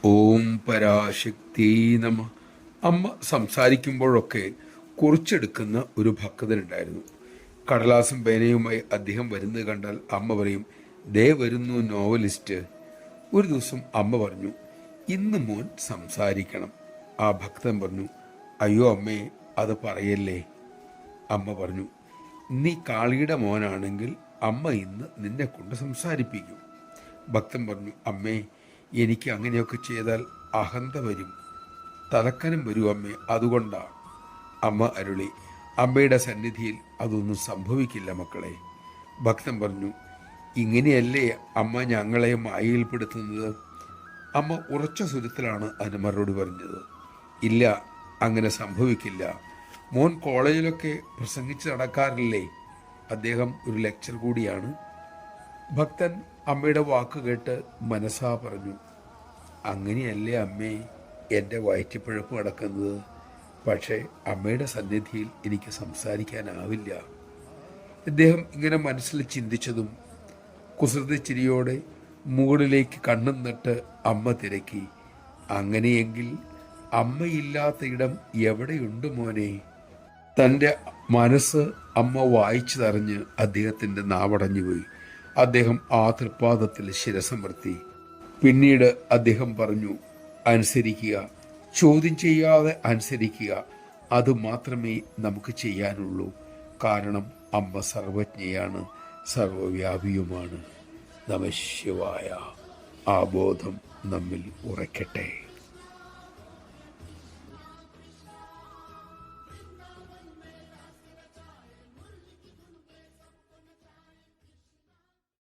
ഓം പരാശക്തി നമ. അമ്മ സംസാരിക്കുമ്പോഴൊക്കെ കുറിച്ചെടുക്കുന്ന ഒരു ഭക്തനുണ്ടായിരുന്നു. കടലാസും പേനയുമായി അദ്ദേഹം വരുന്നത് കണ്ടാൽ അമ്മ പറയും, ദേ വരുന്നു നോവലിസ്റ്റ്. ഒരു ദിവസം അമ്മ പറഞ്ഞു, ഇന്ന് മോൻ സംസാരിക്കണം. ആ ഭക്തൻ പറഞ്ഞു, അയ്യോ അമ്മേ, അത് പറയല്ലേ. അമ്മ പറഞ്ഞു, നീ കാളിയുടെ മോനാണെങ്കിൽ അമ്മ ഇന്ന് നിന്നെ കൊണ്ട് സംസാരിപ്പിക്കും. ഭക്തൻ പറഞ്ഞു, അമ്മേ, എനിക്ക് അങ്ങനെയൊക്കെ ചെയ്താൽ അഹന്ത വരും, തലക്കനം വരും അമ്മേ, അതുകൊണ്ടാണ്. അമ്മ അരുളി, അമ്മയുടെ സന്നിധിയിൽ അതൊന്നും സംഭവിക്കില്ല മക്കളെ. ഭക്തൻ പറഞ്ഞു, ഇങ്ങനെയല്ലേ അമ്മ ഞങ്ങളെ മായയിൽപ്പെടുത്തുന്നത്? അമ്മ ഉറച്ച സ്വരത്തിലാണ് അതിന് മറുപടി പറഞ്ഞത്, ഇല്ല, അങ്ങനെ സംഭവിക്കില്ല. മോൻ കോളേജിലൊക്കെ പ്രസംഗിച്ച് നടക്കാറില്ലേ? അദ്ദേഹം ഒരു ലെക്ചർ കൂടിയാണ്. ഭക്തൻ അമ്മയുടെ വാക്ക് കേട്ട് മനസ്സാ പറഞ്ഞു, അങ്ങനെയല്ലേ അമ്മേ എൻ്റെ വയറ്റിപ്പഴപ്പ് നടക്കുന്നത്. പക്ഷേ അമ്മയുടെ സന്നിധിയിൽ എനിക്ക് സംസാരിക്കാനാവില്ല. അദ്ദേഹം ഇങ്ങനെ മനസ്സിൽ ചിന്തിച്ചതും കുസൃതി ചിരിയോടെ മുകളിലേക്ക് കണ്ണും നട്ട് അമ്മ തിരക്കി, അങ്ങനെയെങ്കിൽ അമ്മയില്ലാത്ത ഇടം എവിടെയുണ്ട് മോനെ? തൻ്റെ മനസ്സ് അമ്മ വായിച്ചതറിഞ്ഞ് അദ്ദേഹത്തിൻ്റെ നാവടഞ്ഞുപോയി. അദ്ദേഹം ആ തൃപ്പാദത്തിൽ ശിരസമർത്തി. പിന്നീട് അദ്ദേഹം പറഞ്ഞു, അനുസരിക്കുക, ചോദ്യം ചെയ്യാതെ അനുസരിക്കുക, അതുമാത്രമേ നമുക്ക് ചെയ്യാനുള്ളൂ. കാരണം അമ്മ സർവജ്ഞയാണ്, സർവവ്യാപിയുമാണ്. നമഃ ശിവായ. ആ ബോധം നമ്മിൽ ഉറയ്ക്കട്ടെ.